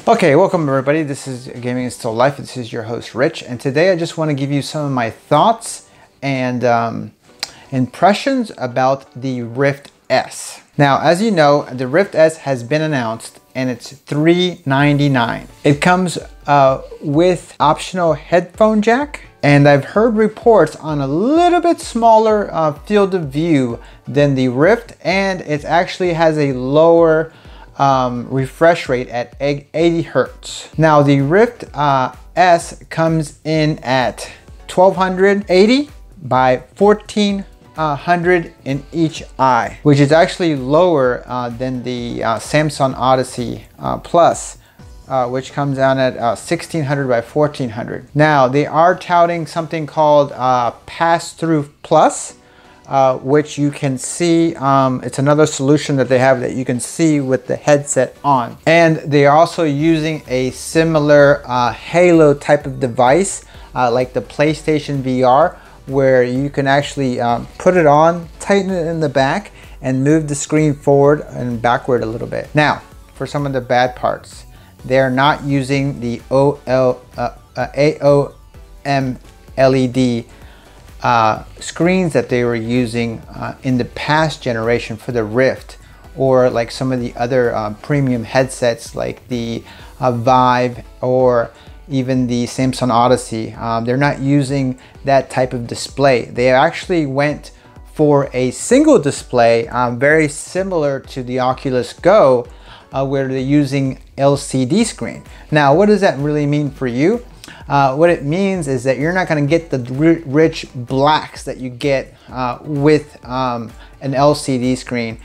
Okay, welcome everybody. This is Gaming is Still Life. This is your host Rich, and today I just want to give you some of my thoughts and impressions about the Rift S. Now, as you know, the Rift S has been announced and it's $399. It comes with optional headphone jack, and I've heard reports on a little bit smaller field of view than the Rift, and it actually has a lower refresh rate at 80 Hertz. Now the Rift S comes in at 1280 by 1400 in each eye, which is actually lower than the Samsung Odyssey Plus, which comes down at 1600 by 1400. Now they are touting something called Pass-Through Plus, which you can see, it's another solution that they have that you can see with the headset on. And they are also using a similar Halo type of device, like the PlayStation VR, where you can actually put it on, tighten it in the back, and move the screen forward and backward a little bit. Now, for some of the bad parts, they're not using the AOM LED screens that they were using in the past generation for the Rift, or like some of the other premium headsets like the Vive or even the Samsung Odyssey. They're not using that type of display. They actually went for a single display, very similar to the Oculus Go, where they're using LCD screen. Now, what does that really mean for you? What it means is that you're not going to get the rich blacks that you get with an LCD screen.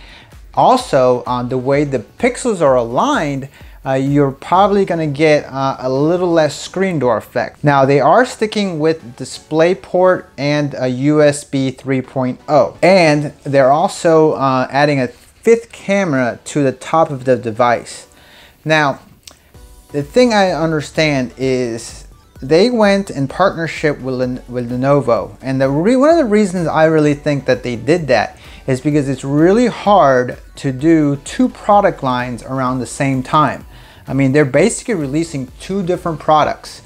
Also, the way the pixels are aligned, you're probably going to get a little less screen door effect. Now, they are sticking with DisplayPort and a USB 3.0. And they're also adding a fifth camera to the top of the device. Now, the thing I understand is they went in partnership with Lenovo, and one of the reasons I really think that they did that is because it's really hard to do two product lines around the same time. I mean, they're basically releasing two different products,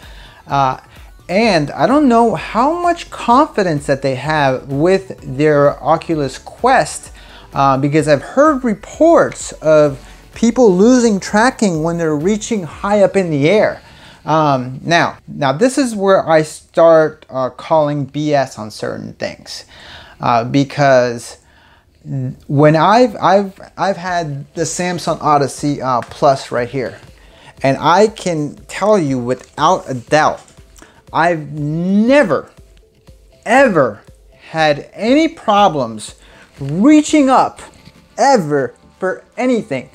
and I don't know how much confidence that they have with their Oculus Quest, because I've heard reports of people losing tracking when they're reaching high up in the air. Now this is where I start calling BS on certain things, because when I've had the Samsung Odyssey Plus right here, and I can tell you without a doubt, I've never ever had any problems reaching up ever for anything.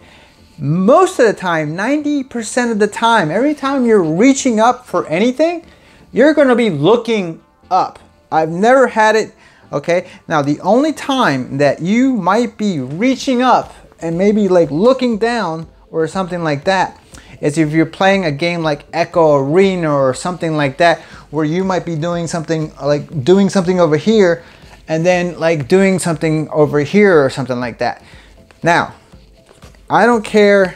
Most of the time, 90% of the time, every time you're reaching up for anything, you're going to be looking up. I've never had it. Okay, now the only time that you might be reaching up and maybe like looking down or something like that is if you're playing a game like Echo Arena or something like that, where you might be doing something like doing something over here and then like doing something over here or something like that. Now, I don't care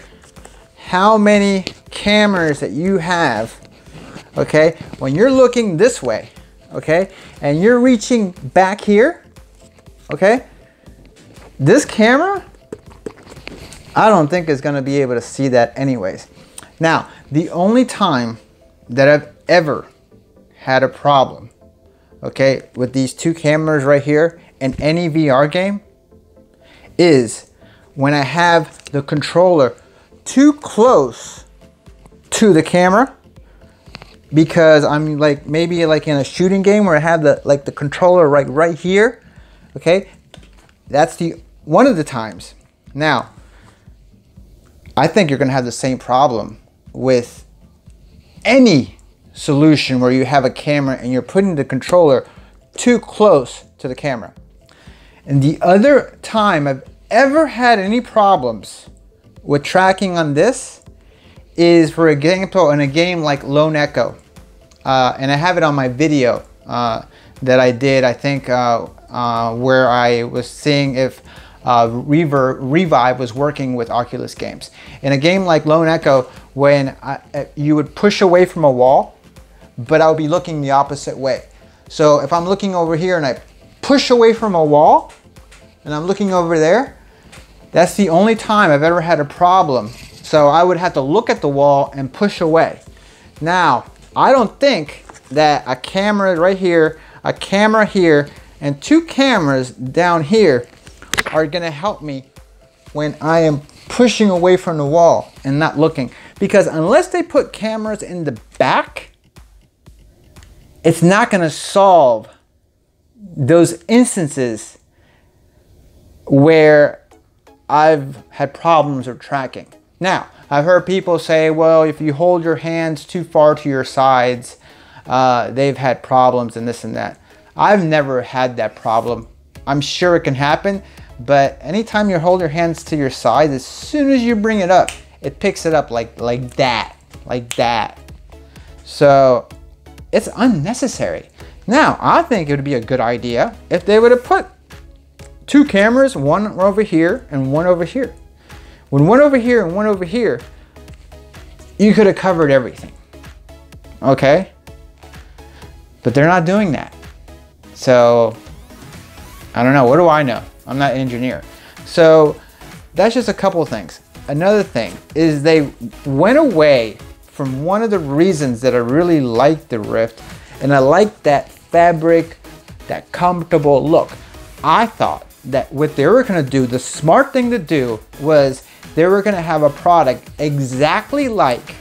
how many cameras that you have, okay? When you're looking this way, okay, and you're reaching back here, okay, this camera, I don't think is gonna be able to see that anyways. Now, the only time that I've ever had a problem, okay, with these two cameras right here in any VR game is when I have the controller too close to the camera, because I'm like maybe like in a shooting game where I have the controller right here. Okay, that's one of the times. Now, I think you're gonna have the same problem with any solution where you have a camera and you're putting the controller too close to the camera. And the other time I've ever had any problems with tracking on this is, for example, in a game like Lone Echo, and I have it on my video that I did, I think, where I was seeing if Revive was working with Oculus games. In a game like Lone Echo, when you would push away from a wall, but I would be looking the opposite way. So if I'm looking over here and I push away from a wall and I'm looking over there, that's the only time I've ever had a problem. So I would have to look at the wall and push away. Now, I don't think that a camera right here, a camera here, and 2 cameras down here are gonna help me when I am pushing away from the wall and not looking. Because unless they put cameras in the back, it's not gonna solve those instances where I've had problems with tracking. Now, I've heard people say, well, if you hold your hands too far to your sides, they've had problems and this and that. I've never had that problem. I'm sure it can happen, but anytime you hold your hands to your sides, as soon as you bring it up, it picks it up like that. So it's unnecessary. Now, I think it would be a good idea if they would have put 2 cameras, one over here and one over here. When one over here and one over here, you could have covered everything, okay? But they're not doing that. So, I don't know, what do I know? I'm not an engineer. So, that's just a couple of things. Another thing is they went away from one of the reasons that I really like the Rift, and I like that fabric, that comfortable look. I thought that what they were gonna do, the smart thing to do was they were gonna have a product exactly like,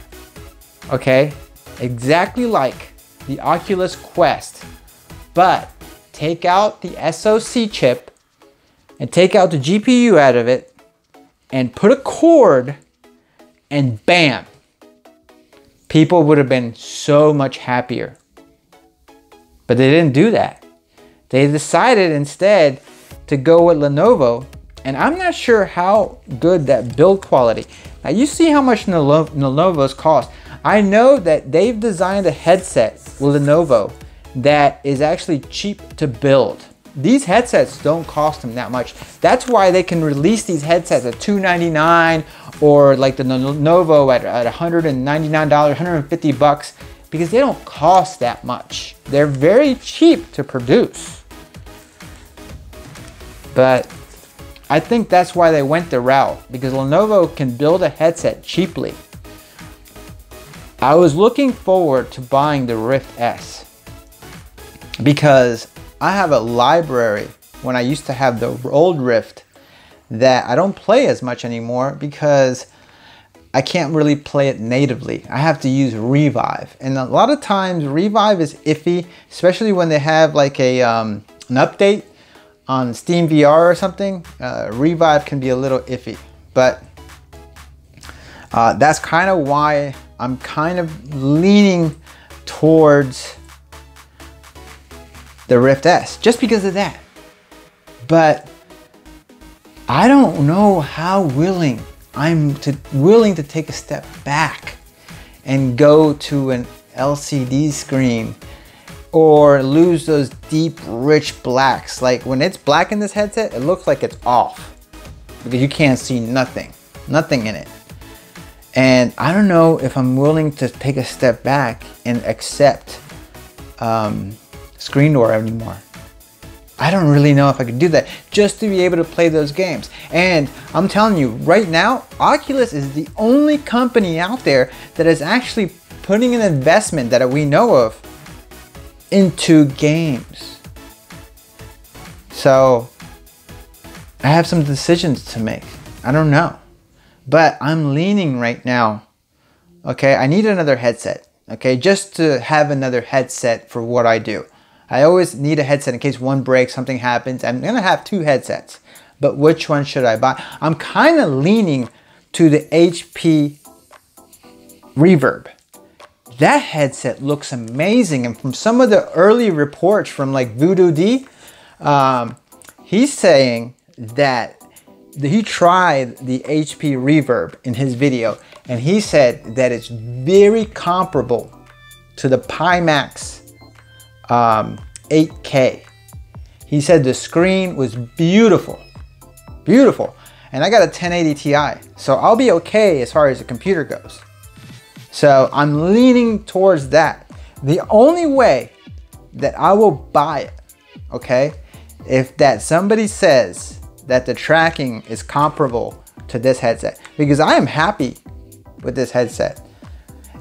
okay, exactly like the Oculus Quest, but take out the SoC chip and take out the GPU out of it and put a cord and bam, people would have been so much happier. But they didn't do that. They decided instead to go with Lenovo, and I'm not sure how good that build quality. Now you see how much Lenovo's cost. I know that they've designed a headset with Lenovo that is actually cheap to build. These headsets don't cost them that much. That's why they can release these headsets at $299 or like the Lenovo at $199, $150, because they don't cost that much. They're very cheap to produce. But I think that's why they went the route, because Lenovo can build a headset cheaply. I was looking forward to buying the Rift S because I have a library when I used to have the old Rift that I don't play as much anymore because I can't really play it natively. I have to use Revive, and a lot of times Revive is iffy, especially when they have like a an update on Steam VR or something. Revive can be a little iffy, but that's kind of why I'm kind of leaning towards the Rift S, just because of that. But I don't know how willing I'm willing to take a step back and go to an LCD screen or lose those deep, rich blacks. Like when it's black in this headset, it looks like it's off because you can't see nothing in it. And I don't know if I'm willing to take a step back and accept screen door anymore. I don't really know if I could do that just to be able to play those games. And I'm telling you right now, Oculus is the only company out there that is actually putting an investment that we know of into games. So I have some decisions to make. I don't know, but I'm leaning right now. Okay, I need another headset. Okay, just to have another headset for what I do. I always need a headset in case one breaks, something happens. I'm gonna have 2 headsets, but which one should I buy? I'm kind of leaning to the HP Reverb. That headset looks amazing, and from some of the early reports from like Voodoo D, he's saying that he tried the HP Reverb in his video, and he said that it's very comparable to the Pimax 8K. He said the screen was beautiful, beautiful. And I got a 1080 Ti, so I'll be okay as far as the computer goes. So I'm leaning towards that. The only way that I will buy it, okay, if that somebody says that the tracking is comparable to this headset, because I am happy with this headset.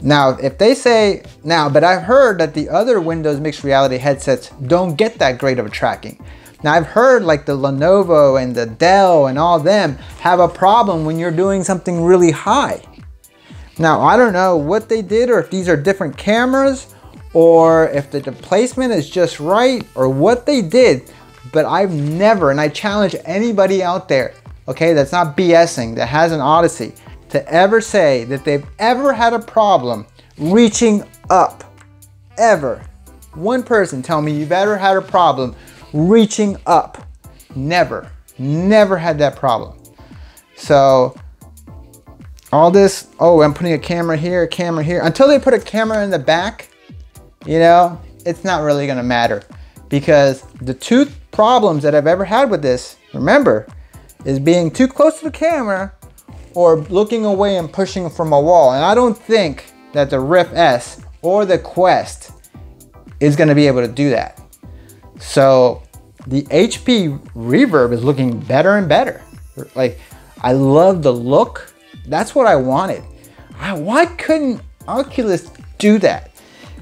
Now, if they say, but I've heard that the other Windows mixed reality headsets don't get that great of a tracking. Now, I've heard like the Lenovo and the Dell and all them have a problem when you're doing something really high. Now, I don't know what they did, or if these are different cameras, or if the placement is just right, or what they did, but I've never, and I challenge anybody out there, okay, that's not BSing, that has an Odyssey, to ever say that they've ever had a problem reaching up, ever. One person tell me you've ever had a problem reaching up. Never, never had that problem. So all this, oh, I'm putting a camera here, until they put a camera in the back, you know, it's not really gonna matter, because the two problems that I've ever had with this, remember, is being too close to the camera or looking away and pushing from a wall. And I don't think that the Rift S or the Quest is gonna be able to do that. So the HP Reverb is looking better and better. Like, I love the look. That's what I wanted. Why couldn't Oculus do that?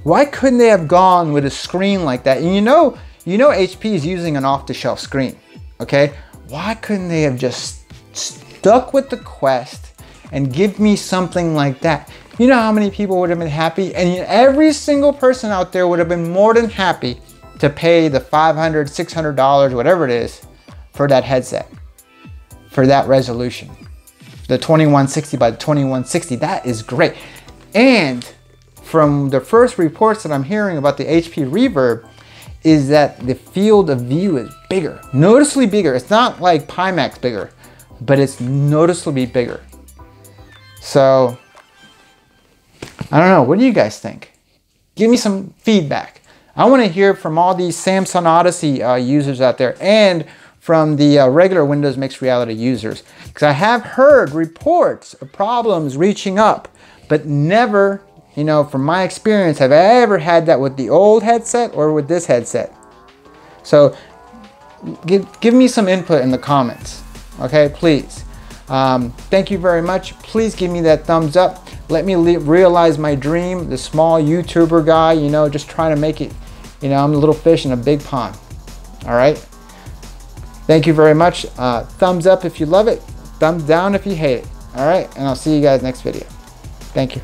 Why couldn't they have gone with a screen like that? And you know HP is using an off-the-shelf screen, okay? Why couldn't they have just stuck with the Quest and give me something like that? You know how many people would have been happy? And every single person out there would have been more than happy to pay the $500, $600, whatever it is, for that headset, for that resolution. The 2160 by 2160, that is great. And from the first reports that I'm hearing about the HP Reverb, is that the field of view is bigger, noticeably bigger. It's not like Pimax bigger, but it's noticeably bigger. So, I don't know, what do you guys think? Give me some feedback. I want to hear from all these Samsung Odyssey users out there, and from the regular Windows Mixed Reality users. Because I have heard reports of problems reaching up, but never, you know, from my experience, have I ever had that with the old headset or with this headset. So give me some input in the comments, okay, please. Thank you very much. Please give me that thumbs up. Let me realize my dream, the small YouTuber guy, you know, just trying to make it, you know, I'm a little fish in a big pond. All right. Thank you very much. Thumbs up if you love it. Thumbs down if you hate it. All right. And I'll see you guys next video. Thank you.